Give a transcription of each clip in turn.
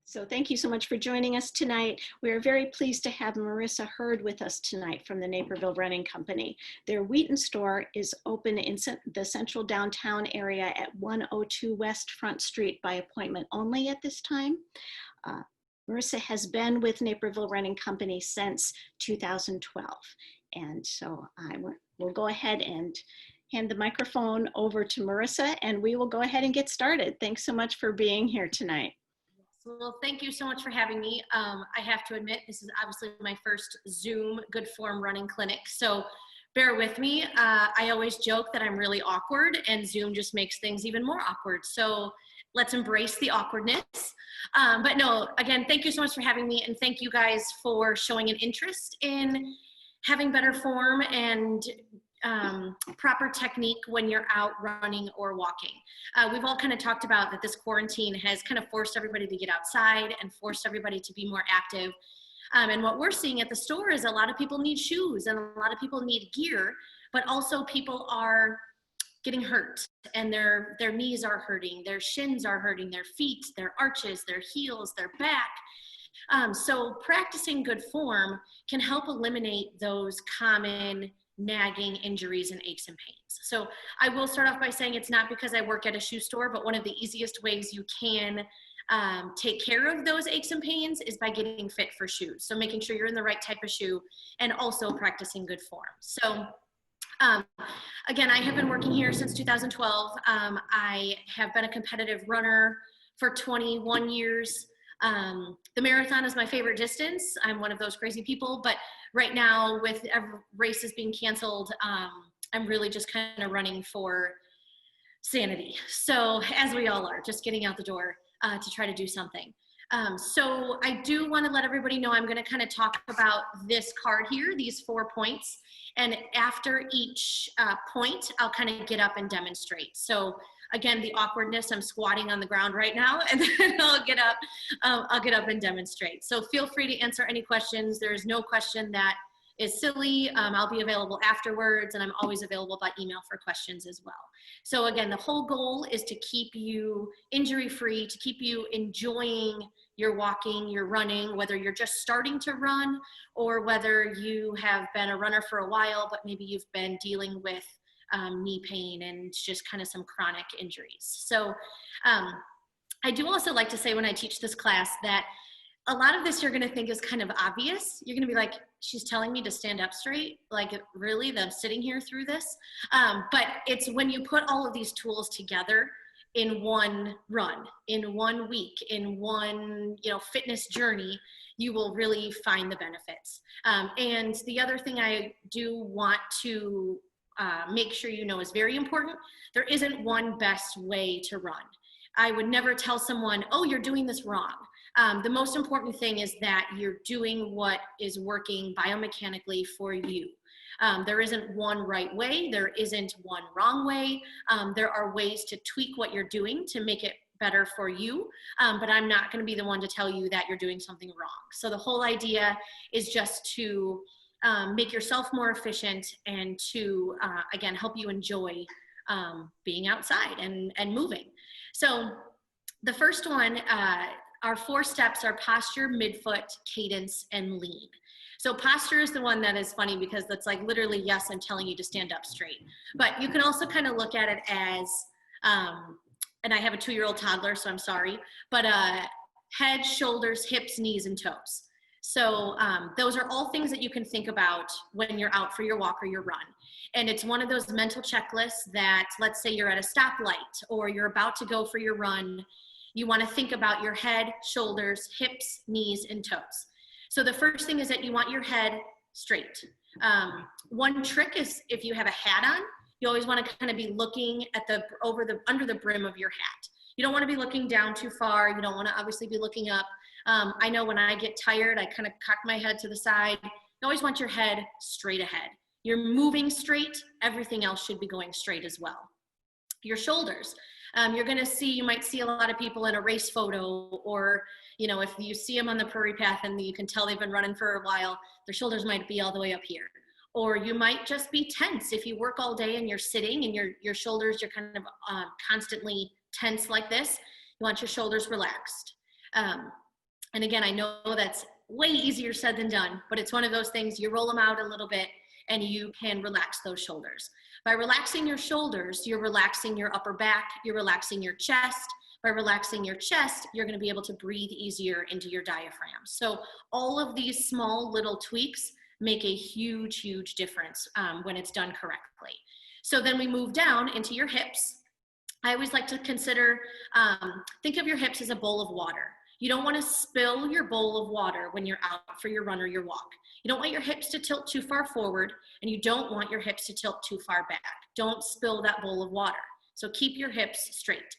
So thank you so much for joining us tonight. We are very pleased to have Marisa Hurd with us tonight from the Naperville Running Company. Their Wheaton store is open in the central downtown area at 102 West Front Street by appointment only at this time. Marisa has been with Naperville Running Company since 2012. And so I will go ahead and hand the microphone over to Marisa, and we will go ahead and get started. Thanks so much for being here tonight. Well, thank you so much for having me. I have to admit, this is obviously my first Zoom Good Form running clinic, so bear with me. I always joke that I'm really awkward, and Zoom just makes things even more awkward. So let's embrace the awkwardness. But no, again, thank you so much for having me, and thank you guys for showing an interest in having better form and proper technique when you're out running or walking. We've all kind of talked about that this quarantine has kind of forced everybody to get outside and forced everybody to be more active. And what we're seeing at the store is a lot of people need shoes and a lot of people need gear, but also people are getting hurt and their knees are hurting, their shins are hurting, their feet, their arches, their heels, their back. So practicing good form can help eliminate those common nagging injuries and aches and pains. So I will start off by saying it's not because I work at a shoe store, but one of the easiest ways you can take care of those aches and pains is by getting fit for shoes. So making sure you're in the right type of shoe and also practicing good form. So again, I have been working here since 2012. I have been a competitive runner for 21 years. The marathon is my favorite distance. I'm one of those crazy people, but right now with races being canceled, I'm really just kind of running for sanity. So as we all are, just getting out the door to try to do something. So I do want to let everybody know I'm going to kind of talk about this card here, these 4 points. And after each point, I'll kind of get up and demonstrate. So again, the awkwardness, I'm squatting on the ground right now, and then I'll get up and demonstrate. So feel free to answer any questions. There's no question that is silly. I'll be available afterwards, and I'm always available by email for questions as well. So again, the whole goal is to keep you injury-free, to keep you enjoying your walking, your running, whether you're just starting to run or whether you have been a runner for a while, but maybe you've been dealing with knee pain and just kind of some chronic injuries. So I do also like to say when I teach this class that a lot of this you're going to think is kind of obvious. You're going to be like, she's telling me to stand up straight? Like, really? That I'm sitting here through this? But it's when you put all of these tools together in one run, in 1 week, in one fitness journey, you will really find the benefits. And the other thing I do want to make sure you know is very important. There isn't one best way to run. I would never tell someone, oh, you're doing this wrong. The most important thing is that you're doing what is working biomechanically for you. There isn't one right way. There isn't one wrong way. There are ways to tweak what you're doing to make it better for you, but I'm not going to be the one to tell you that you're doing something wrong. So the whole idea is just to make yourself more efficient and to, again, help you enjoy being outside and moving. So the first one, our 4 steps are posture, midfoot, cadence, and lean. So posture is the one that is funny because that's like literally, yes, I'm telling you to stand up straight. But you can also kind of look at it as, and I have a 2-year-old toddler, so I'm sorry, but head, shoulders, hips, knees, and toes. So those are all things that you can think about when you're out for your walk or your run. And it's one of those mental checklists that, let's say you're at a stoplight or you're about to go for your run, you want to think about your head, shoulders, hips, knees, and toes. So the first thing is that you want your head straight. One trick is if you have a hat on, you always want to kind of be looking at under the brim of your hat. You don't want to be looking down too far. You don't want to obviously be looking up. I know when I get tired, I kind of cock my head to the side. You always want your head straight ahead. You're moving straight. Everything else should be going straight as well. Your shoulders. You might see a lot of people in a race photo, or, if you see them on the prairie path and you can tell they've been running for a while, their shoulders might be all the way up here. Or you might just be tense. If you work all day and you're sitting and your shoulders, you're kind of constantly tense like this, you want your shoulders relaxed. And again, I know that's way easier said than done, but it's one of those things, you roll them out a little bit and you can relax those shoulders. By relaxing your shoulders, you're relaxing your upper back, you're relaxing your chest. By relaxing your chest, you're going to be able to breathe easier into your diaphragm. So all of these small little tweaks make a huge, huge difference when it's done correctly. So then we move down into your hips. I always like to consider, think of your hips as a bowl of water. You don't want to spill your bowl of water when you're out for your run or your walk. You don't want your hips to tilt too far forward, and you don't want your hips to tilt too far back. Don't spill that bowl of water. So keep your hips straight.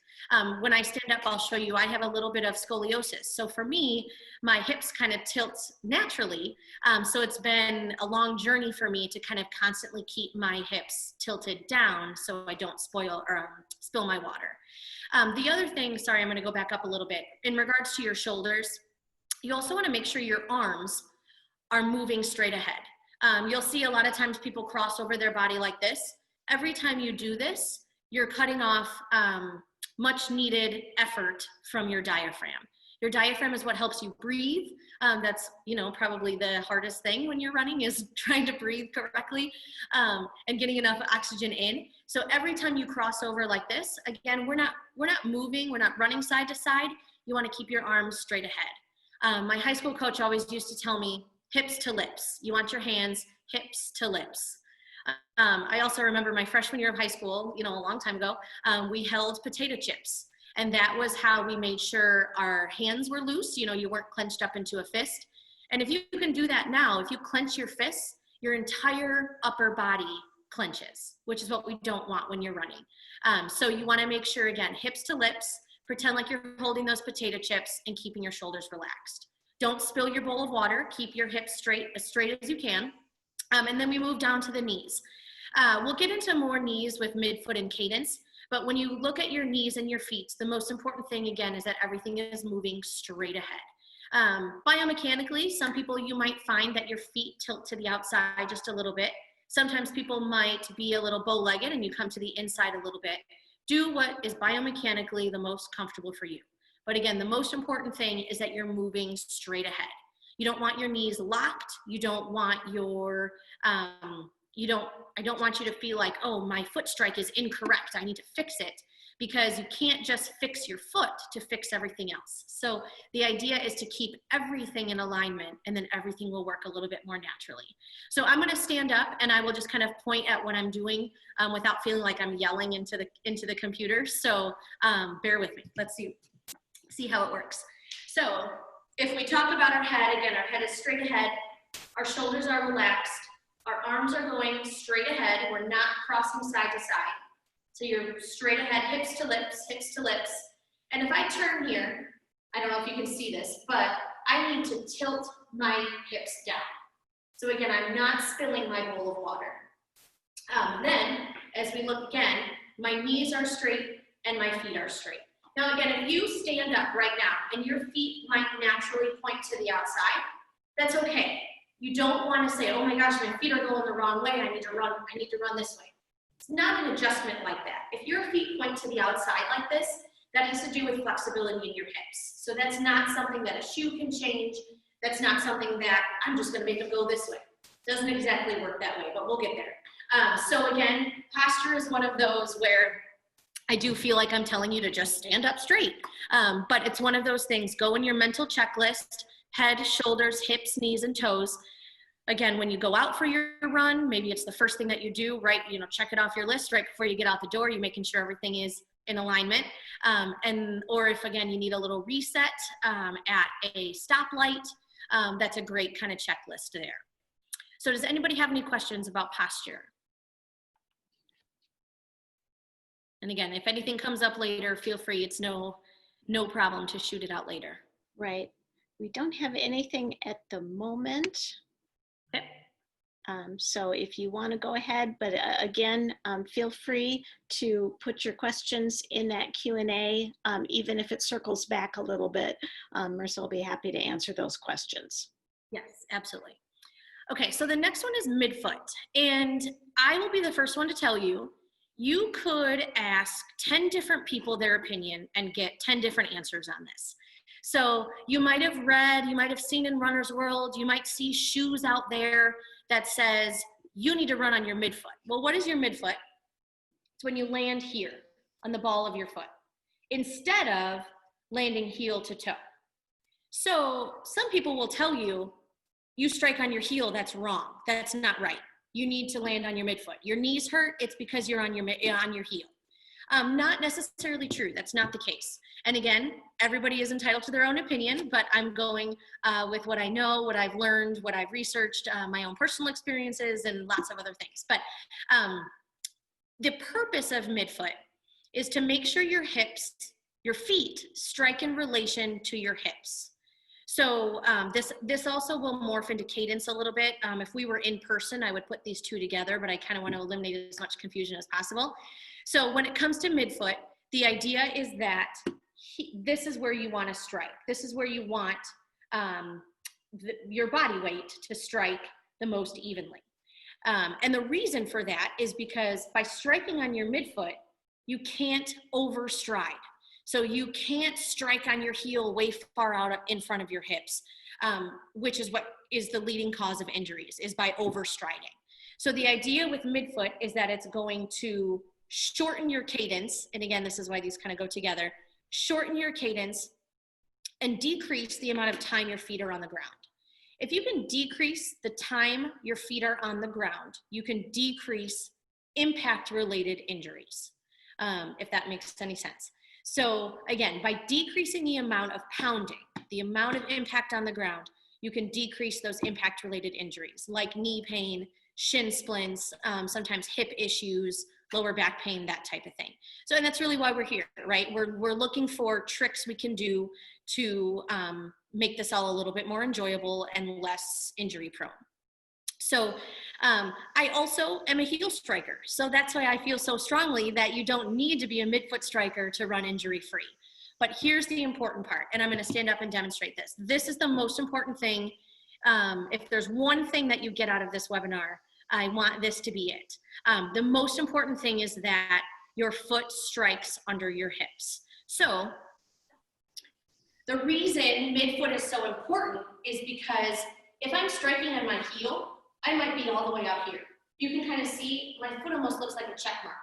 When I stand up, I'll show you, I have a little bit of scoliosis. So for me, my hips kind of tilt naturally. So it's been a long journey for me to kind of constantly keep my hips tilted down so I don't spoil or spill my water. The other thing, sorry, I'm going to go back up a little bit. In regards to your shoulders, you also want to make sure your arms are moving straight ahead. You'll see a lot of times people cross over their body like this. Every time you do this, you're cutting off much needed effort from your diaphragm. Your diaphragm is what helps you breathe. That's, probably the hardest thing when you're running is trying to breathe correctly and getting enough oxygen in. So every time you cross over like this, again, we're not moving, we're not running side to side. You want to keep your arms straight ahead. My high school coach always used to tell me, hips to lips. You want your hands hips to lips. I also remember my freshman year of high school, a long time ago, we held potato chips. And that was how we made sure our hands were loose. You weren't clenched up into a fist. And if you can do that now, if you clench your fists, your entire upper body clenches, which is what we don't want when you're running. So you want to make sure, again, hips to lips, pretend like you're holding those potato chips and keeping your shoulders relaxed. Don't spill your bowl of water. Keep your hips straight as you can. And then we move down to the knees. We'll get into more knees with midfoot and cadence, but when you look at your knees and your feet, the most important thing, again, is that everything is moving straight ahead. Biomechanically, some people, you might find that your feet tilt to the outside just a little bit. Sometimes people might be a little bow-legged and you come to the inside a little bit. Do what is biomechanically the most comfortable for you. But again, the most important thing is that you're moving straight ahead. You don't want your knees locked. You don't want your, I don't want you to feel like, oh, my foot strike is incorrect. I need to fix it, because you can't just fix your foot to fix everything else. So the idea is to keep everything in alignment, and then everything will work a little bit more naturally. So I'm gonna stand up and I will just kind of point at what I'm doing without feeling like I'm yelling into the computer. So bear with me. Let's see how it works. So if we talk about our head, again, our head is straight ahead, our shoulders are relaxed, our arms are going straight ahead, we're not crossing side to side. So you're straight ahead, hips to lips, hips to lips. And if I turn here, I don't know if you can see this, but I need to tilt my hips down. So again, I'm not spilling my bowl of water. Then, as we look again, my knees are straight and my feet are straight. Now again, if you stand up right now and your feet might naturally point to the outside, that's okay. You don't want to say, oh my gosh, my feet are going the wrong way, I need to run this way. It's not an adjustment like that. If your feet point to the outside like this, that has to do with flexibility in your hips. So that's not something that a shoe can change. That's not something that I'm just going to make them go this way. Doesn't exactly work that way, but we'll get there. So again, posture is one of those where I do feel like I'm telling you to just stand up straight. But it's one of those things, go in your mental checklist, head, shoulders, hips, knees, and toes. Again, when you go out for your run, maybe it's the first thing that you do, right? Check it off your list right before you get out the door. You're making sure everything is in alignment. Or if, again, you need a little reset at a stoplight, that's a great kind of checklist there. So does anybody have any questions about posture? And again, if anything comes up later, feel free. It's no problem to shoot it out later. Right. We don't have anything at the moment. Okay. So if you want to go ahead, but again, feel free to put your questions in that Q&A, even if it circles back a little bit. Marisa will be happy to answer those questions. Yes, absolutely. Okay, so the next one is midfoot. And I will be the first one to tell you, you could ask 10 different people their opinion and get 10 different answers on this. So you might have read, you might have seen in Runner's World, you might see shoes out there that says you need to run on your midfoot. Well, what is your midfoot? It's when you land here on the ball of your foot instead of landing heel to toe. So some people will tell you, you strike on your heel, that's wrong. That's not right. You need to land on your midfoot. Your knees hurt, it's because you're on your heel. Not necessarily true. That's not the case. And again, everybody is entitled to their own opinion, but I'm going with what I know, what I've learned, what I've researched, my own personal experiences, and lots of other things. But the purpose of midfoot is to make sure your hips, your feet strike in relation to your hips. So this also will morph into cadence a little bit. If we were in person, I would put these two together, but I kind of want to eliminate as much confusion as possible. So when it comes to midfoot, the idea is that this is where you want to strike. This is where you want your body weight to strike the most evenly. And the reason for that is because by striking on your midfoot, you can't overstride. So you can't strike on your heel way far out in front of your hips, which is what is the leading cause of injuries, is by overstriding. So the idea with midfoot is that it's going to shorten your cadence. And again, this is why these kind of go together. Shorten your cadence and decrease the amount of time your feet are on the ground. If you can decrease the time your feet are on the ground, you can decrease impact-related injuries, if that makes any sense. So again, by decreasing the amount of pounding, the amount of impact on the ground, you can decrease those impact-related injuries like knee pain, shin splints, sometimes hip issues, lower back pain, that type of thing. So, and that's really why we're here, right? We're looking for tricks we can do to make this all a little bit more enjoyable and less injury prone. So I also am a heel striker. So that's why I feel so strongly that you don't need to be a midfoot striker to run injury free. But here's the important part, and I'm going to stand up and demonstrate this. This is the most important thing. If there's one thing that you get out of this webinar, I want this to be it. The most important thing is that your foot strikes under your hips. So the reason midfoot is so important is because if I'm striking on my heel, I might be all the way out here. You can kind of see my foot almost looks like a check mark.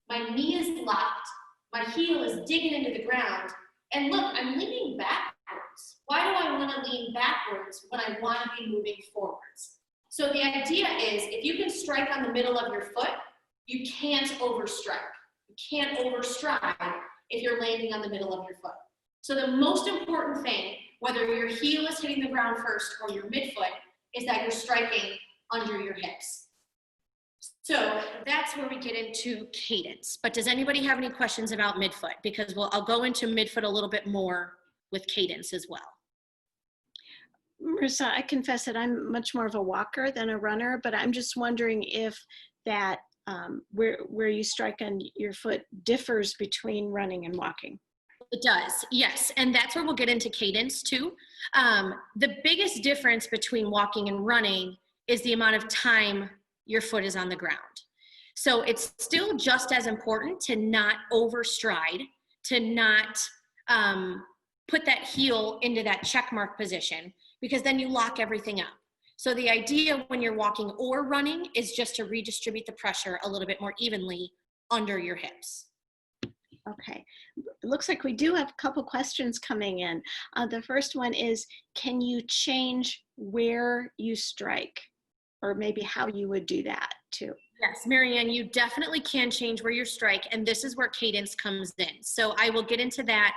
My knee is locked, my heel is digging into the ground, and look, I'm leaning backwards. Why do I want to lean backwards when I want to be moving forwards? So the idea is if you can strike on the middle of your foot, you can't overstrike. You can't overstride if you're landing on the middle of your foot. So the most important thing, whether your heel is hitting the ground first or your midfoot, is that you're striking under your hips. So that's where we get into cadence. But does anybody have any questions about midfoot? Because I'll go into midfoot a little bit more with cadence as well. Marisa, I confess that I'm much more of a walker than a runner, but I'm just wondering if that where you strike on your foot differs between running and walking. It does, yes. And that's where we'll get into cadence too. The biggest difference between walking and running is the amount of time your foot is on the ground. So it's still just as important to not overstride, to not put that heel into that check mark position, because then you lock everything up. So the idea when you're walking or running is just to redistribute the pressure a little bit more evenly under your hips. Okay, it looks like we do have a couple questions coming in. The first one is, can you change where you strike? Or maybe how you would do that too. Yes, Marianne, you definitely can change where you strike, and this is where cadence comes in. So I will get into that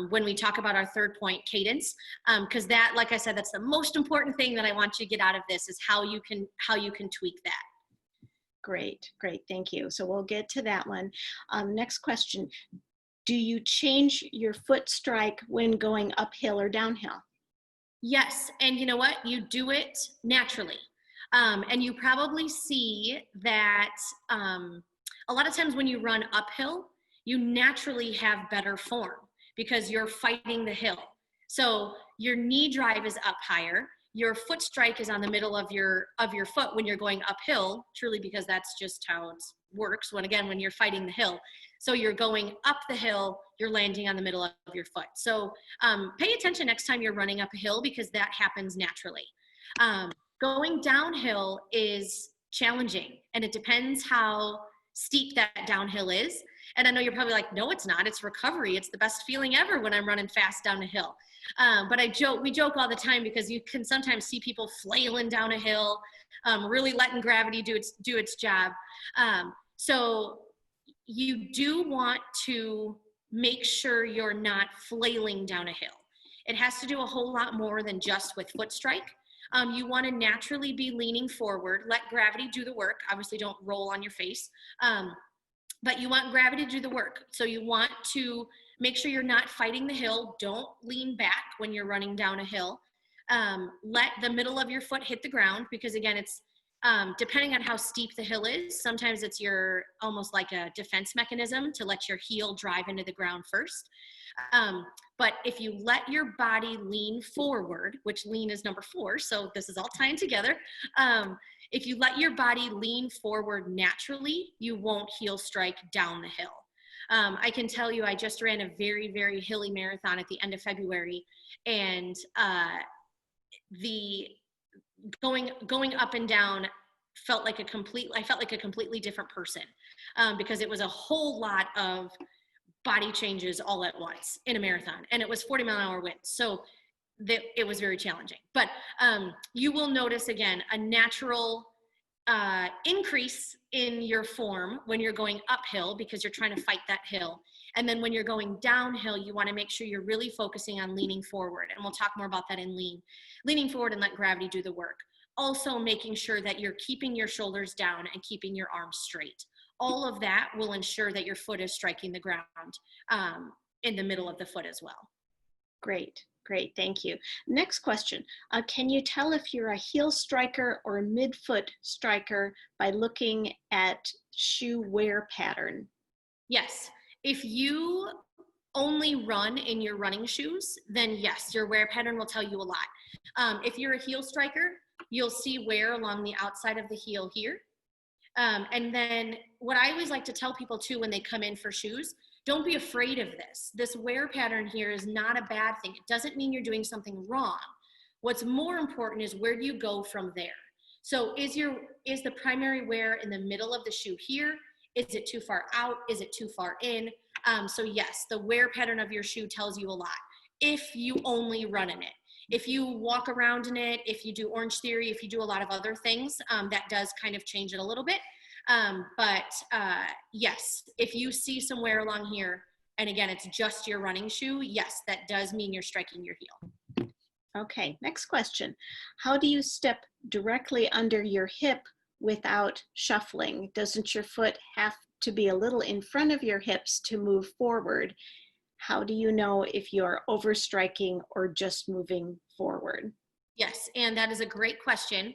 when we talk about our third point, cadence, because that, like I said, that's the most important thing that I want you to get out of this is how you can tweak that. Great, thank you. So we'll get to that one. Next question, do you change your foot strike when going uphill or downhill? Yes, and you know what? You do it naturally. And you probably see that a lot of times when you run uphill, you naturally have better form because you're fighting the hill. So your knee drive is up higher, your foot strike is on the middle of your foot when you're going uphill, truly, because that's just how it works when you're fighting the hill. So you're going up the hill, you're landing on the middle of your foot. So pay attention next time you're running up a hill, because that happens naturally. Going downhill is challenging, and it depends how steep that downhill is. And I know you're probably like, no, it's not. It's recovery. It's the best feeling ever when I'm running fast down a hill. But we joke all the time, because you can sometimes see people flailing down a hill, really letting gravity do its job. So you do want to make sure you're not flailing down a hill. It has to do a whole lot more than just with foot strike. You want to naturally be leaning forward, let gravity do the work. Obviously, don't roll on your face, but you want gravity to do the work. So you want to make sure you're not fighting the hill. Don't lean back when you're running down a hill. Let the middle of your foot hit the ground, because again, it's depending on how steep the hill is, sometimes it's almost like a defense mechanism to let your heel drive into the ground first. But if you let your body lean forward, which lean is number 4, so this is all tying together. If you let your body lean forward naturally, you won't heel strike down the hill. I can tell you, I just ran a very, very hilly marathon at the end of February, and the going up and down felt like I felt like a completely different person, because it was a whole lot of body changes all at once in a marathon, and it was 40-mile-an-hour winds. So it was very challenging, but you will notice again a natural increase in your form when you're going uphill, because you're trying to fight that hill. And then when you're going downhill, you want to make sure you're really focusing on leaning forward. And we'll talk more about that in leaning forward and let gravity do the work. Also making sure that you're keeping your shoulders down and keeping your arms straight. All of that will ensure that your foot is striking the ground in the middle of the foot as well. Great. Thank you. Next question. Can you tell if you're a heel striker or a midfoot striker by looking at shoe wear pattern? Yes. If you only run in your running shoes, then yes, your wear pattern will tell you a lot. If you're a heel striker, you'll see wear along the outside of the heel here. And then what I always like to tell people too when they come in for shoes, don't be afraid of this. This wear pattern here is not a bad thing. It doesn't mean you're doing something wrong. What's more important is where do you go from there? So is the primary wear in the middle of the shoe here? Is it too far out? Is it too far in? So yes, the wear pattern of your shoe tells you a lot if you only run in it. If you walk around in it, if you do Orange Theory, if you do a lot of other things, that does kind of change it a little bit. Yes, if you see some wear along here, and again, it's just your running shoe, yes, that does mean you're striking your heel. Okay, next question. How do you step directly under your hip without shuffling? Doesn't your foot have to be a little in front of your hips to move forward? How do you know if you're overstriking or just moving forward? Yes, and that is a great question.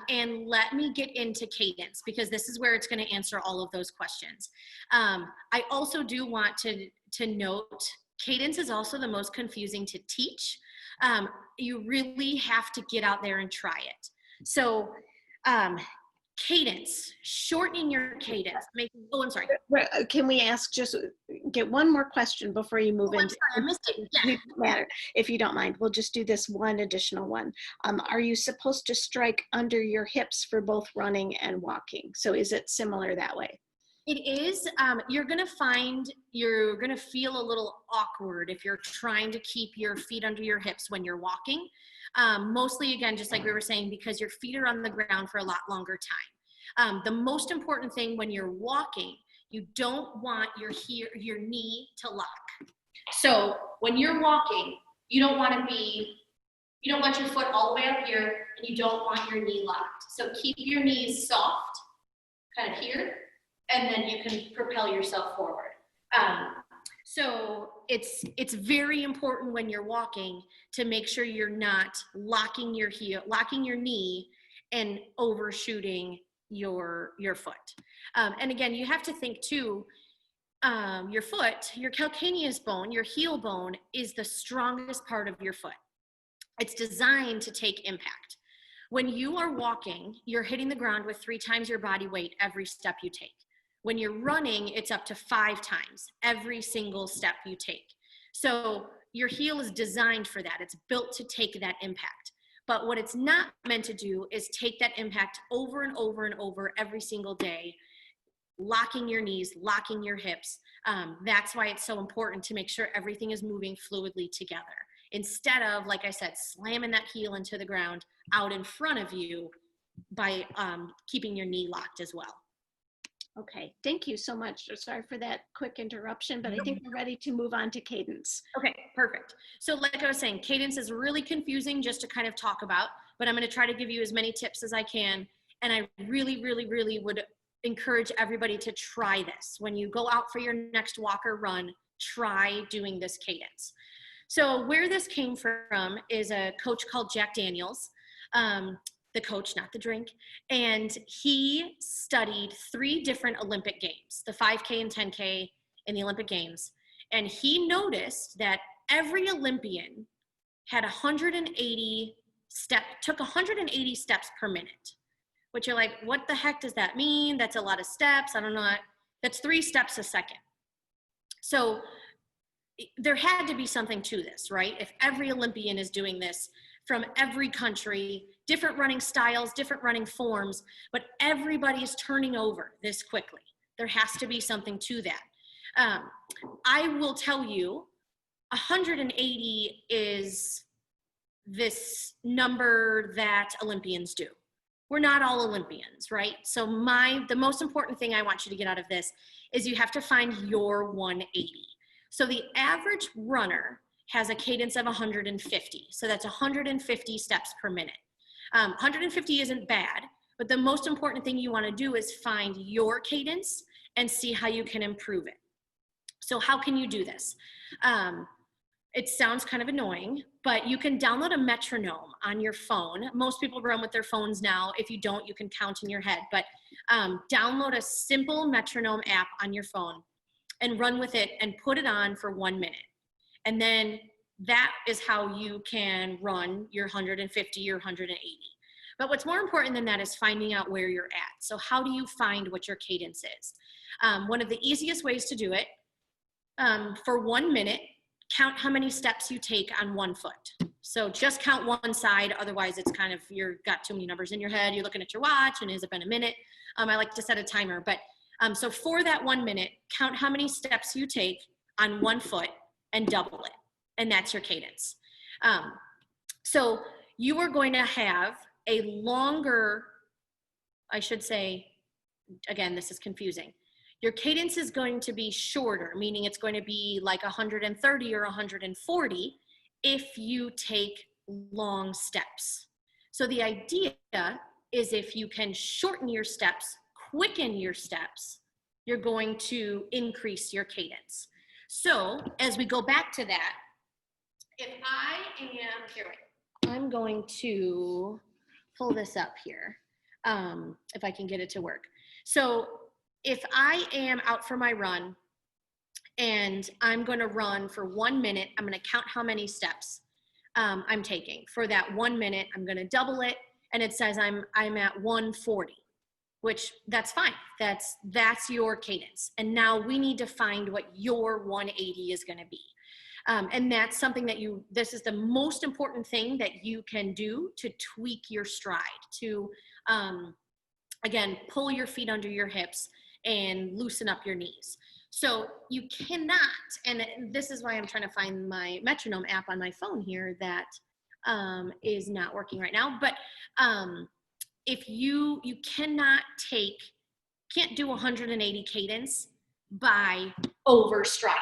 And let me get into cadence, because this is where it's going to answer all of those questions. I also do want to note, cadence is also the most confusing to teach. You really have to get out there and try it. So cadence, shortening your cadence. I'm sorry. Can we get one more question before you move into? I missed it. Yeah. It doesn't matter if you don't mind. We'll just do this one additional one. Are you supposed to strike under your hips for both running and walking? So is it similar that way? It is. You're going to feel a little awkward if you're trying to keep your feet under your hips when you're walking. Mostly, again, just like we were saying, because your feet are on the ground for a lot longer time. The most important thing when you're walking, you don't want your knee to lock. So when you're walking, you don't want your foot all the way up here, and you don't want your knee locked. So keep your knees soft, kind of here, and then you can propel yourself forward. So it's very important when you're walking to make sure you're not locking your knee and overshooting your foot. And again, you have to think too, your foot, your calcaneus bone, your heel bone is the strongest part of your foot. It's designed to take impact. When you are walking, you're hitting the ground with 3 times your body weight every step you take. When you're running, it's up to 5 times every single step you take. So your heel is designed for that. It's built to take that impact. But what it's not meant to do is take that impact over and over and over every single day, locking your knees, locking your hips. That's why it's so important to make sure everything is moving fluidly together. Instead of, like I said, slamming that heel into the ground out in front of you by keeping your knee locked as well. Okay, thank you so much. Sorry for that quick interruption, but I think we're ready to move on to cadence. Okay, perfect. So like I was saying, cadence is really confusing just to kind of talk about, but I'm going to try to give you as many tips as I can. And I really, really, really would encourage everybody to try this. When you go out for your next walk or run, try doing this cadence. So where this came from is a coach called Jack Daniels, the coach, not the drink. And he studied 3 different Olympic games, the 5K and 10K in the Olympic Games. And he noticed that every Olympian had 180 took 180 steps per minute, which you're like, what the heck does that mean? That's a lot of steps. I don't know. That's 3 steps a second. So there had to be something to this, right? If every Olympian is doing this from every country, different running styles, different running forms, but everybody's turning over this quickly. There has to be something to that. I will tell you, 180 is this number that Olympians do. We're not all Olympians, right? So the most important thing I want you to get out of this is you have to find your 180. So the average runner has a cadence of 150. So that's 150 steps per minute. 150 isn't bad, but the most important thing you want to do is find your cadence and see how you can improve it. So how can you do this? It sounds kind of annoying, but you can download a metronome on your phone. Most people run with their phones now. If you don't, you can count in your head, but download a simple metronome app on your phone and run with it and put it on for 1 minute. And then that is how you can run your 150 or 180. But what's more important than that is finding out where you're at. So how do you find what your cadence is? One of the easiest ways to do it, for 1 minute, count how many steps you take on 1 foot. So just count one side, otherwise it's kind of, you've got too many numbers in your head, you're looking at your watch, and has it been a minute? I like to set a timer, but so for that 1 minute, count how many steps you take on 1 foot and double it. And that's your cadence. So you are going to have a longer, I should say, again, this is confusing. Your cadence is going to be shorter, meaning it's going to be like 130 or 140 if you take long steps. So the idea is if you can shorten your steps, quicken your steps, you're going to increase your cadence. So as we go back to that, if I am, here, wait, I'm going to pull this up here, if I can get it to work. So if I am out for my run and I'm going to run for 1 minute, I'm going to count how many steps I'm taking. For that 1 minute, I'm going to double it, and it says I'm at 140, which that's fine. That's your cadence. And now we need to find what your 180 is going to be. And that's something that this is the most important thing that you can do to tweak your stride, to, again, pull your feet under your hips and loosen up your knees. So you cannot, and this is why I'm trying to find my metronome app on my phone here that is not working right now, but if you can't do 180 cadence by overstriding.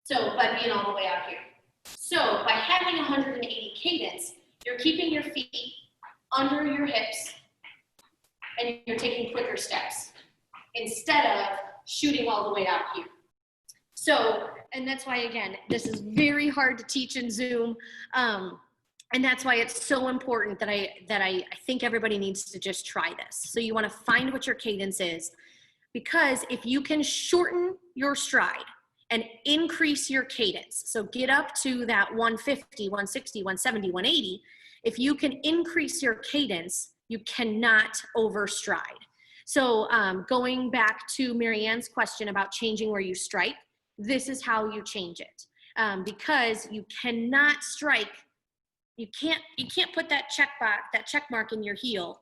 So by being all the way out here. So by having 180 cadence, you're keeping your feet under your hips and you're taking quicker steps instead of shooting all the way out here. So, and that's why, again, this is very hard to teach in Zoom. And that's why it's so important that I think everybody needs to just try this. So you want to find what your cadence is, because if you can shorten your stride and increase your cadence. So get up to that 150, 160, 170, 180. If you can increase your cadence, you cannot overstride. So going back to Marianne's question about changing where you strike, this is how you change it. Because you cannot strike, you can't put that check mark in your heel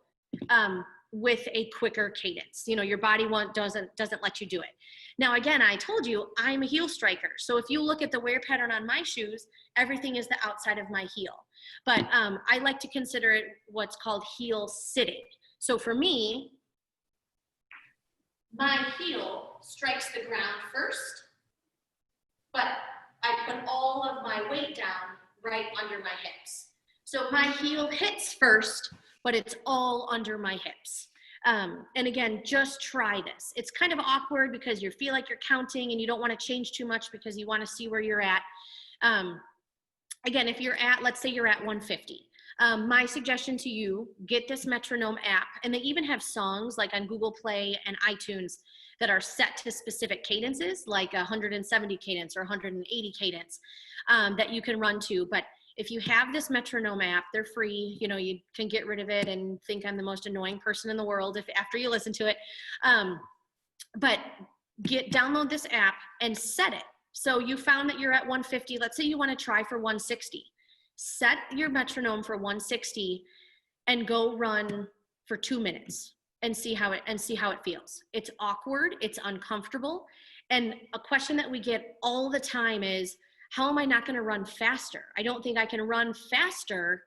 with a quicker cadence. You know, your body doesn't let you do it. Now, again, I told you I'm a heel striker. So if you look at the wear pattern on my shoes, everything is the outside of my heel. But I like to consider it what's called heel sitting. So for me, my heel strikes the ground first, but I put all of my weight down right under my hips. So my heel hits first, but it's all under my hips. And again, just try this. It's kind of awkward because you feel like you're counting and you don't want to change too much because you want to see where you're at. Again, if you're at, let's say you're at 150. My suggestion to you, get this metronome app, and they even have songs like on Google Play and iTunes that are set to specific cadences, like 170 cadence or 180 cadence that you can run to. But if you have this metronome app, they're free. You know, you can get rid of it and think I'm the most annoying person in the world after you listen to it. But download this app and set it. So you found that you're at 150. Let's say you want to try for 160. Set your metronome for 160 and go run for 2 minutes and see how it feels. It's awkward, it's uncomfortable. And a question that we get all the time is, how am I not going to run faster? I don't think I can run faster.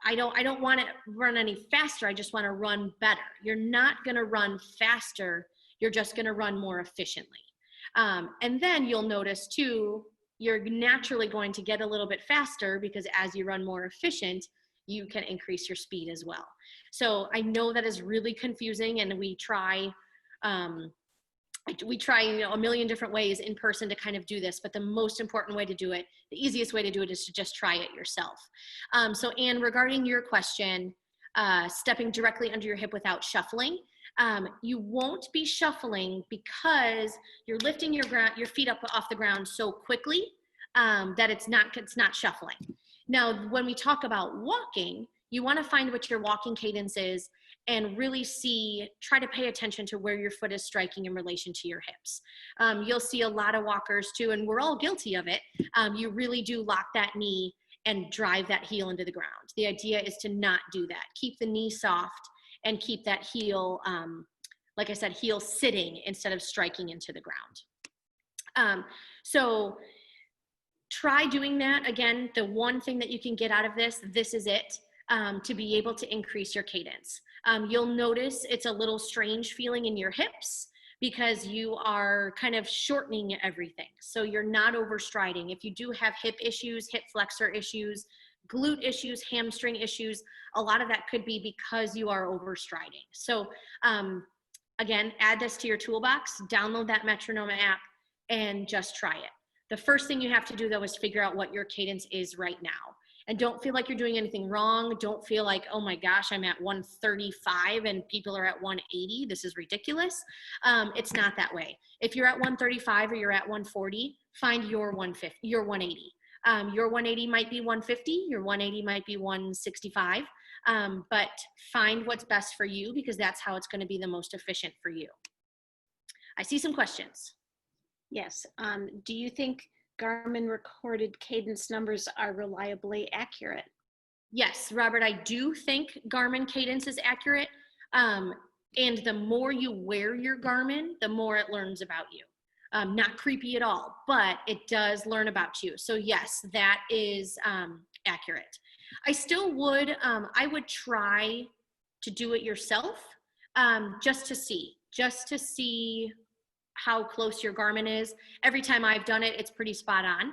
I don't want to run any faster. I just want to run better. You're not going to run faster. You're just going to run more efficiently. And then you'll notice too, you're naturally going to get a little bit faster because as you run more efficient, you can increase your speed as well. So I know that is really confusing, and we try a million different ways in person to kind of do this, but the most important way to do it, the easiest way to do it, is to just try it yourself. So Anne, regarding your question, stepping directly under your hip without shuffling, you won't be shuffling because you're lifting your feet up off the ground so quickly that it's not shuffling. Now, when we talk about walking, you want to find what your walking cadence is and really try to pay attention to where your foot is striking in relation to your hips. You'll see a lot of walkers too, and we're all guilty of it. You really do lock that knee and drive that heel into the ground. The idea is to not do that. Keep the knee soft and keep that heel, like I said, heel sitting instead of striking into the ground. So try doing that. Again, the one thing that you can get out of this is it, to be able to increase your cadence. You'll notice it's a little strange feeling in your hips because you are kind of shortening everything. So you're not overstriding. If you do have hip issues, hip flexor issues, glute issues, hamstring issues, a lot of that could be because you are overstriding. So again, add this to your toolbox, download that metronome app, and just try it. The first thing you have to do though is figure out what your cadence is right now. And don't feel like you're doing anything wrong. Don't feel like, oh my gosh, I'm at 135 and people are at 180. This is ridiculous. It's not that way. If you're at 135 or you're at 140, find your 150, your 180. Your 180 might be 150, your 180 might be 165, but find what's best for you because that's how it's going to be the most efficient for you. I see some questions. Yes. Do you think Garmin recorded cadence numbers are reliably accurate? Yes, Robert, I do think Garmin cadence is accurate. And the more you wear your Garmin, the more it learns about you. Not creepy at all, but it does learn about you. So yes, that is accurate. I still would, I would try to do it yourself just to see how close your Garmin is. Every time I've done it, it's pretty spot on.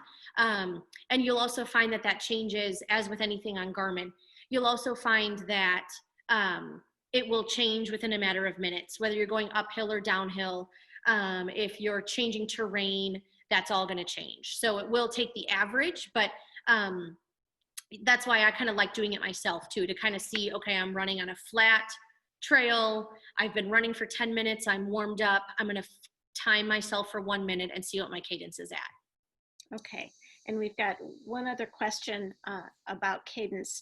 And you'll also find that changes as with anything on Garmin. You'll also find that it will change within a matter of minutes, whether you're going uphill or downhill. If you're changing terrain, that's all going to change. So it will take the average, but that's why I kind of like doing it myself too, to kind of see, okay, I'm running on a flat trail. I've been running for 10 minutes. I'm warmed up. I'm going to time myself for 1 minute and see what my cadence is at. Okay, and we've got one other question about cadence.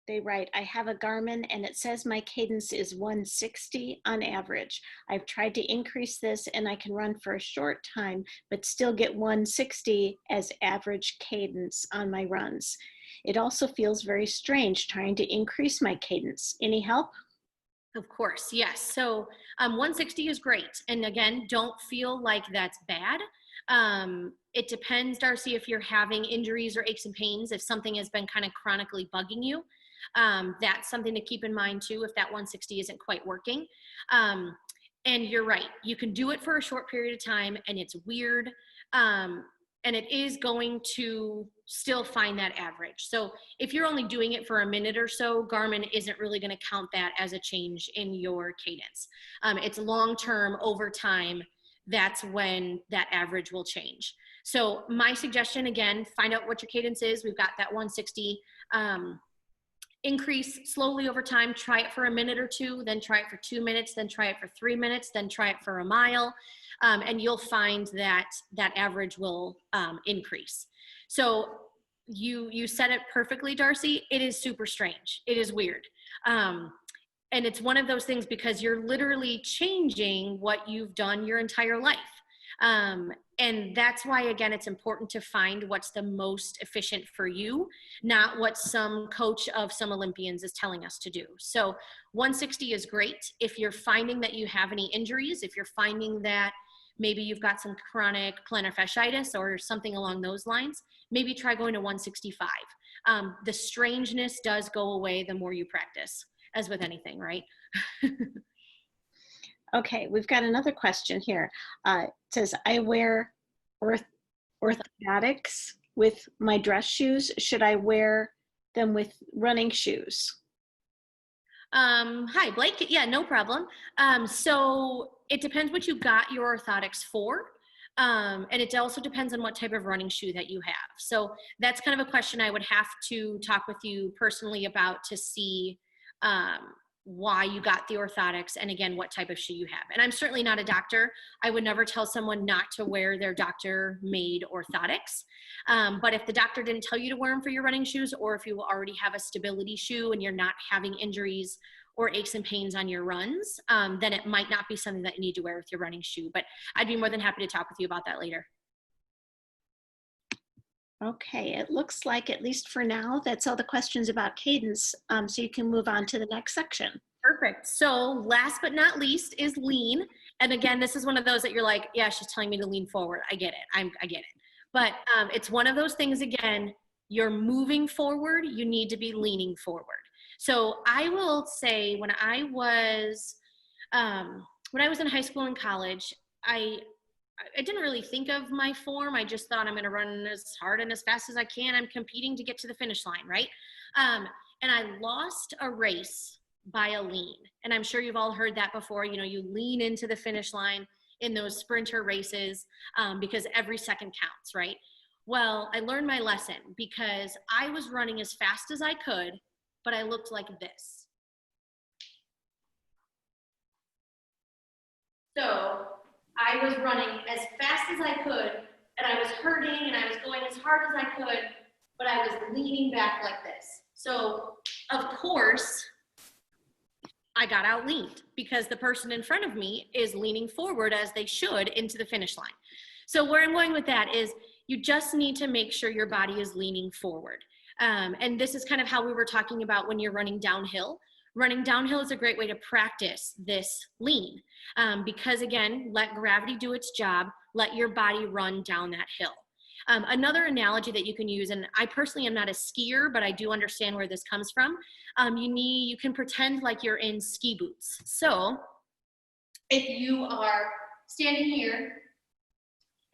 They write, I have a Garmin and it says my cadence is 160 on average. I've tried to increase this and I can run for a short time, but still get 160 as average cadence on my runs. It also feels very strange trying to increase my cadence. Any help? Of course, yes. So 160 is great. And again, don't feel like that's bad. It depends, Darcy, if you're having injuries or aches and pains, if something has been kind of chronically bugging you. That's something to keep in mind too, if that 160 isn't quite working. And you're right, you can do it for a short period of time and it's weird. And it is going to still find that average. So if you're only doing it for a minute or so, Garmin isn't really going to count that as a change in your cadence. It's long-term, over time, that's when that average will change. So my suggestion, again, find out what your cadence is. We've got that 160. Increase slowly over time. Try it for a minute or two, then try it for 2 minutes, then try it for 3 minutes, then try it for a mile. And you'll find that that average will increase. So you said it perfectly, Darcy. It is super strange. It is weird. And it's one of those things because you're literally changing what you've done your entire life. And that's why, again, it's important to find what's the most efficient for you, not what some coach of some Olympians is telling us to do. So 160 is great. If you're finding that you have any injuries, if you're finding that maybe you've got some chronic plantar fasciitis or something along those lines, maybe try going to 165. The strangeness does go away the more you practice, as with anything, right? Okay, we've got another question here. It says, I wear orthotics with my dress shoes. Should I wear them with running shoes? Hi, Blake. Yeah, no problem. So it depends what you got your orthotics for. And it also depends on what type of running shoe that you have. So that's kind of a question I would have to talk with you personally about to see why you got the orthotics and again, what type of shoe you have. And I'm certainly not a doctor. I would never tell someone not to wear their doctor made orthotics. But if the doctor didn't tell you to wear them for your running shoes, or if you already have a stability shoe and you're not having injuries or aches and pains on your runs, then it might not be something that you need to wear with your running shoe. But I'd be more than happy to talk with you about that later. Okay, it looks like, at least for now, that's all the questions about cadence. So you can move on to the next section. Perfect. So last but not least is lean. And again, this is one of those that you're like, yeah, she's telling me to lean forward. I get it. I get it. But it's one of those things, again, you're moving forward, you need to be leaning forward. So I will say when I was in high school and college, I didn't really think of my form. I just thought I'm going to run as hard and as fast as I can. I'm competing to get to the finish line, right? And I lost a race by a lean. And I'm sure you've all heard that before. You know, you lean into the finish line in those sprinter races because every second counts, right? Well, I learned my lesson because I was running as fast as I could, but I looked like this. So I was running as fast as I could, and I was hurting, and I was going as hard as I could, but I was leaning back like this. So, of course, I got out-leaned because the person in front of me is leaning forward as they should into the finish line. So where I'm going with that is you just need to make sure your body is leaning forward. And this is kind of how we were talking about when you're running downhill. Running downhill is a great way to practice this lean because, again, let gravity do its job. Let your body run down that hill. Another analogy that you can use, and I personally am not a skier, but I do understand where this comes from. You can pretend like you're in ski boots. So if you are standing here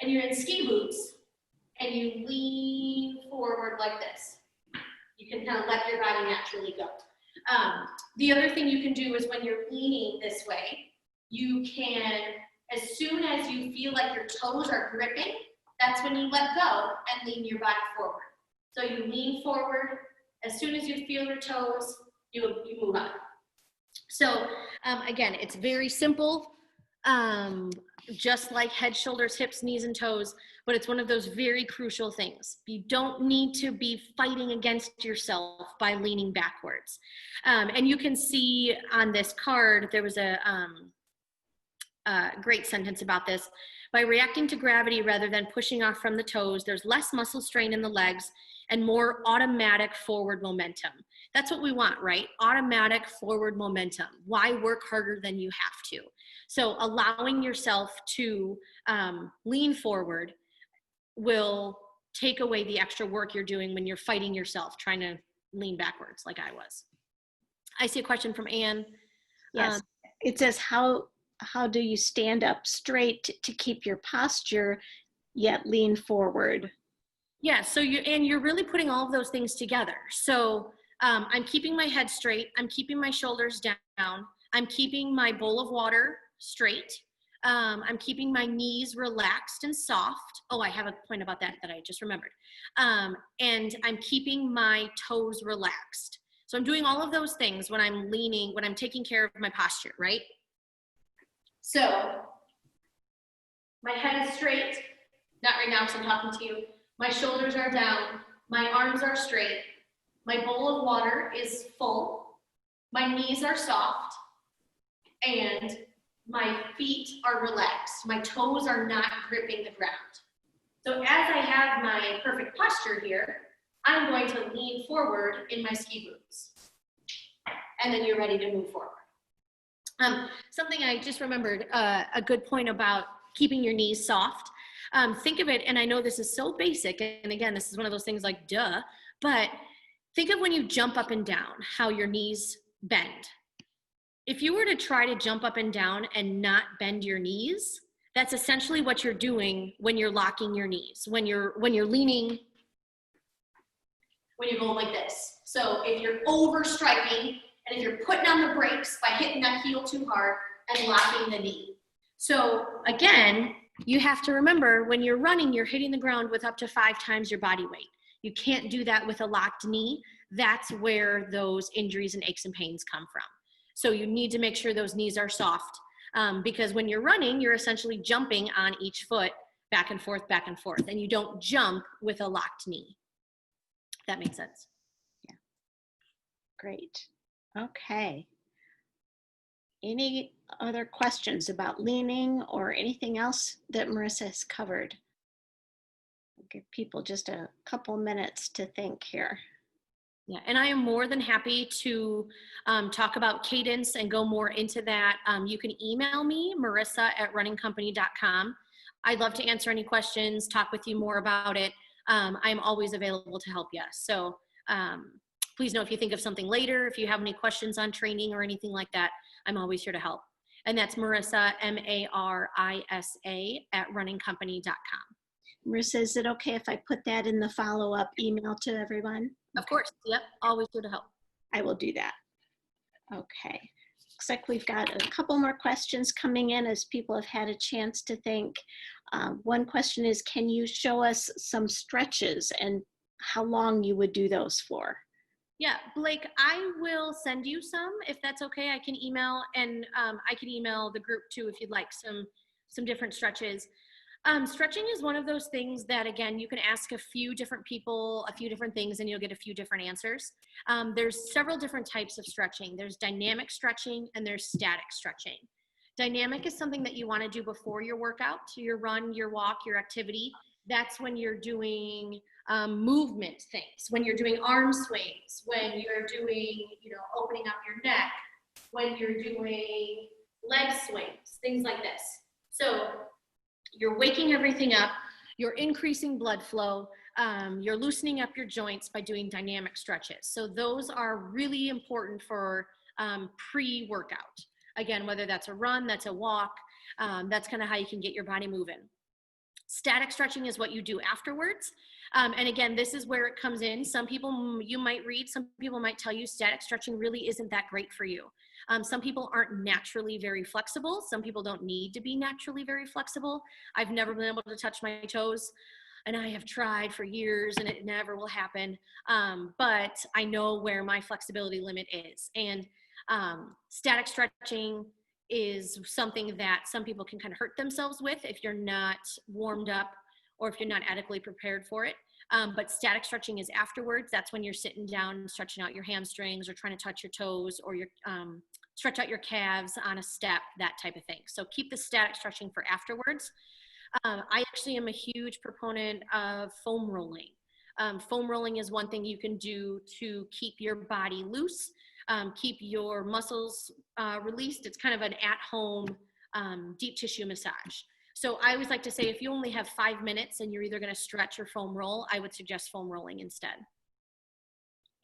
and you're in ski boots and you lean forward like this, you can kind of let your body naturally go. The other thing you can do is when you're leaning this way, you can, as soon as you feel like your toes are gripping, that's when you let go and lean your body forward. So you lean forward. As soon as you feel your toes, you move up. So again, it's very simple. just like head, shoulders, hips, knees, and toes, but it's one of those very crucial things. You don't need to be fighting against yourself by leaning backwards. And you can see on this card, there was a great sentence about this. By reacting to gravity rather than pushing off from the toes, there's less muscle strain in the legs and more automatic forward momentum. That's what we want, right? Automatic forward momentum. Why work harder than you have to? So allowing yourself to lean forward will take away the extra work you're doing when you're fighting yourself, trying to lean backwards like I was. I see a question from Anne. Yes, it says, how do you stand up straight to keep your posture yet lean forward? Yeah, so you're really putting all of those things together. So I'm keeping my head straight. I'm keeping my shoulders down. I'm keeping my bowl of water straight. I'm keeping my knees relaxed and soft. Oh, I have a point about that I just remembered. And I'm keeping my toes relaxed. So I'm doing all of those things when I'm leaning, when I'm taking care of my posture, right? So my head is straight. Not right now because I'm talking to you. My shoulders are down. My arms are straight. My bowl of water is full. My knees are soft. And my feet are relaxed. My toes are not gripping the ground. So as I have my perfect posture here, I'm going to lean forward in my ski boots. And then you're ready to move forward. Something I just remembered, a good point about keeping your knees soft. Think of it, and I know this is so basic, and again, this is one of those things like duh, but think of when you jump up and down, how your knees bend. If you were to try to jump up and down and not bend your knees, that's essentially what you're doing when you're locking your knees, when you're leaning, when you're going like this. So if you're over striking, and if you're putting on the brakes by hitting that heel too hard and locking the knee. So again, you have to remember when you're running, you're hitting the ground with up to 5 times your body weight. You can't do that with a locked knee. That's where those injuries and aches and pains come from. So you need to make sure those knees are soft because when you're running, you're essentially jumping on each foot back and forth, and you don't jump with a locked knee. If that makes sense. Yeah. Great. Okay. Any other questions about leaning or anything else that Marisa has covered? I'll give people just a couple minutes to think here. Yeah, and I am more than happy to talk about cadence and go more into that. You can email me, marisa@runningcompany.com. I'd love to answer any questions, talk with you more about it. I'm always available to help you. So please know if you think of something later, if you have any questions on training or anything like that, I'm always here to help. And that's Marisa, MARISA @runningcompany.com. Marisa, is it okay if I put that in the follow-up email to everyone? Of course, yep, always here to help. I will do that. Okay, looks like we've got a couple more questions coming in as people have had a chance to think. One question is, can you show us some stretches and how long you would do those for? Yeah, Blake, I will send you some if that's okay. I can email, and I can email the group too if you'd like some different stretches. Stretching is one of those things that, again, you can ask a few different people a few different things and you'll get a few different answers. There's several different types of stretching. There's dynamic stretching and there's static stretching. Dynamic is something that you want to do before your workout, your run, your walk, your activity. That's when you're doing movement things, when you're doing arm swings, when you're doing, opening up your neck, when you're doing leg swings, things like this. So you're waking everything up, you're increasing blood flow, you're loosening up your joints by doing dynamic stretches. So those are really important for pre-workout. Again, whether that's a run, that's a walk, that's kind of how you can get your body moving. Static stretching is what you do afterwards. And again, this is where it comes in. Some people you might read, some people might tell you static stretching really isn't that great for you. Some people aren't naturally very flexible. Some people don't need to be naturally very flexible. I've never been able to touch my toes, and I have tried for years and it never will happen. But I know where my flexibility limit is. And static stretching is something that some people can kind of hurt themselves with if you're not warmed up or if you're not adequately prepared for it. But static stretching is afterwards. That's when you're sitting down, stretching out your hamstrings or trying to touch your toes, or your stretch out your calves on a step, that type of thing. So keep the static stretching for afterwards. I actually am a huge proponent of foam rolling. Foam rolling is one thing you can do to keep your body loose, keep your muscles released. It's kind of an at-home deep tissue massage. So I always like to say, if you only have 5 minutes and you're either going to stretch or foam roll, I would suggest foam rolling instead.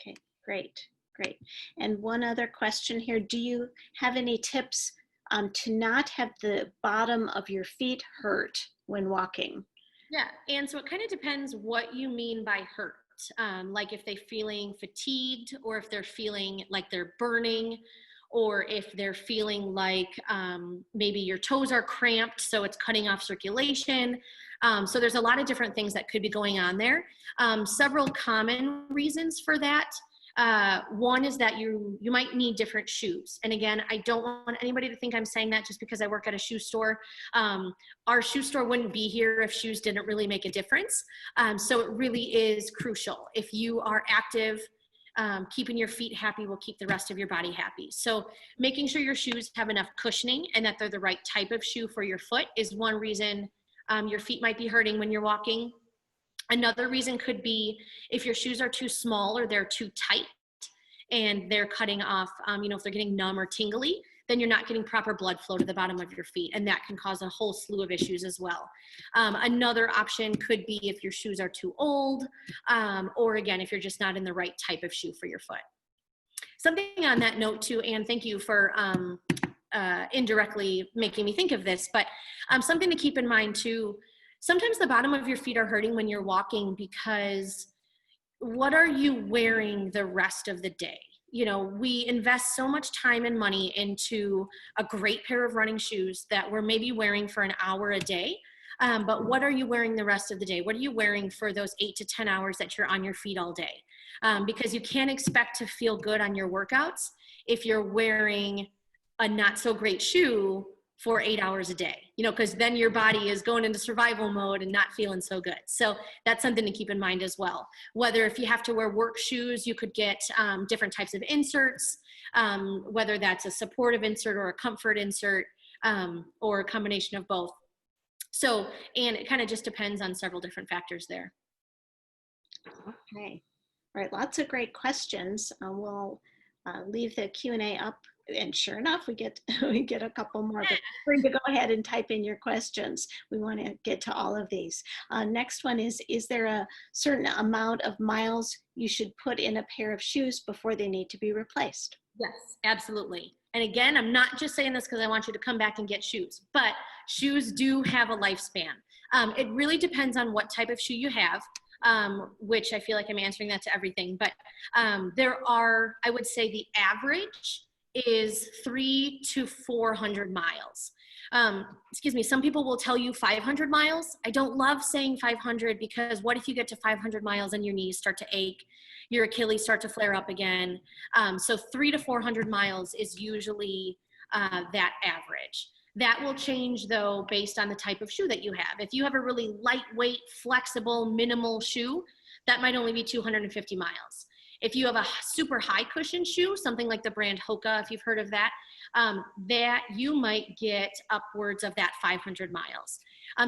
Okay, great, great. And one other question here, do you have any tips to not have the bottom of your feet hurt when walking? Yeah, and so it kind of depends what you mean by hurt. Like if they're feeling fatigued, or if they're feeling like they're burning, or if they're feeling like maybe your toes are cramped, so it's cutting off circulation. So there's a lot of different things that could be going on there. Several common reasons for that. One is that you might need different shoes. And again, I don't want anybody to think I'm saying that just because I work at a shoe store. Our shoe store wouldn't be here if shoes didn't really make a difference. So it really is crucial. If you are active, keeping your feet happy will keep the rest of your body happy. So making sure your shoes have enough cushioning and that they're the right type of shoe for your foot is one reason your feet might be hurting when you're walking. Another reason could be if your shoes are too small or they're too tight and they're cutting off, if they're getting numb or tingly, then you're not getting proper blood flow to the bottom of your feet, and that can cause a whole slew of issues as well. Another option could be if your shoes are too old, or again, if you're just not in the right type of shoe for your foot. Something on that note too, and thank you for indirectly making me think of this, but something to keep in mind too, sometimes the bottom of your feet are hurting when you're walking because what are you wearing the rest of the day? We invest so much time and money into a great pair of running shoes that we're maybe wearing for an hour a day. But what are you wearing the rest of the day? What are you wearing for those 8 to 10 hours that you're on your feet all day? Because you can't expect to feel good on your workouts if you're wearing a not so great shoe for 8 hours a day, because then your body is going into survival mode and not feeling so good. So that's something to keep in mind as well. Whether if you have to wear work shoes, you could get different types of inserts, whether that's a supportive insert or a comfort insert, or a combination of both. So, and it kind of just depends on several different factors there. Okay, all right, lots of great questions. We'll leave the Q&A up, and sure enough, we get a couple more. But feel free to go ahead and type in your questions. We want to get to all of these. Next one is there a certain amount of miles you should put in a pair of shoes before they need to be replaced? Yes, absolutely. And again, I'm not just saying this because I want you to come back and get shoes, but shoes do have a lifespan. It really depends on what type of shoe you have. Which I feel like I'm answering that to everything, but there are, I would say the average is 300 to 400 miles. Excuse me, some people will tell you 500 miles. I don't love saying 500 because what if you get to 500 miles and your knees start to ache, your Achilles start to flare up again? So 300 to 400 miles is usually that average. That will change though based on the type of shoe that you have. If you have a really lightweight, flexible, minimal shoe, that might only be 250 miles. If you have a super high cushion shoe, something like the brand Hoka, if you've heard of that, that you might get upwards of that 500 miles.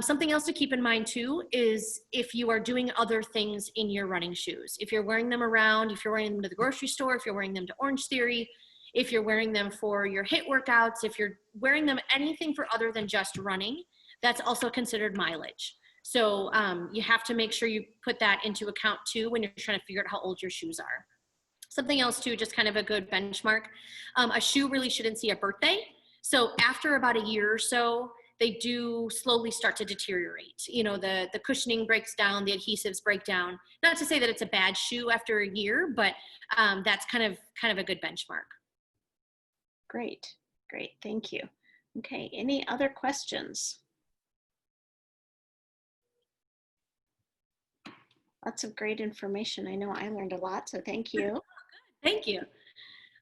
Something else to keep in mind too is if you are doing other things in your running shoes. If you're wearing them around, if you're wearing them to the grocery store, if you're wearing them to Orange Theory, if you're wearing them for your HIIT workouts, if you're wearing them anything for other than just running, that's also considered mileage. So you have to make sure you put that into account too when you're trying to figure out how old your shoes are. Something else too, just kind of a good benchmark, a shoe really shouldn't see a birthday. So after about a year or so, they do slowly start to deteriorate. The cushioning breaks down, the adhesives break down. Not to say that it's a bad shoe after a year, but that's kind of a good benchmark. Great, thank you. Okay, any other questions? Lots of great information. I know I learned a lot, so thank you. Thank you.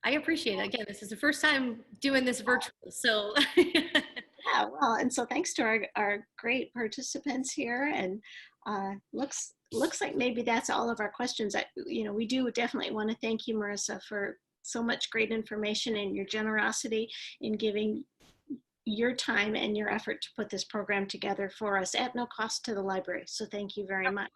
I appreciate it. Again, this is the first time doing this virtual, so Yeah, well, and so thanks to our great participants here, and looks like maybe that's all of our questions. We do definitely want to thank you, Marisa, for so much great information and your generosity in giving your time and your effort to put this program together for us at no cost to the library. So thank you very much.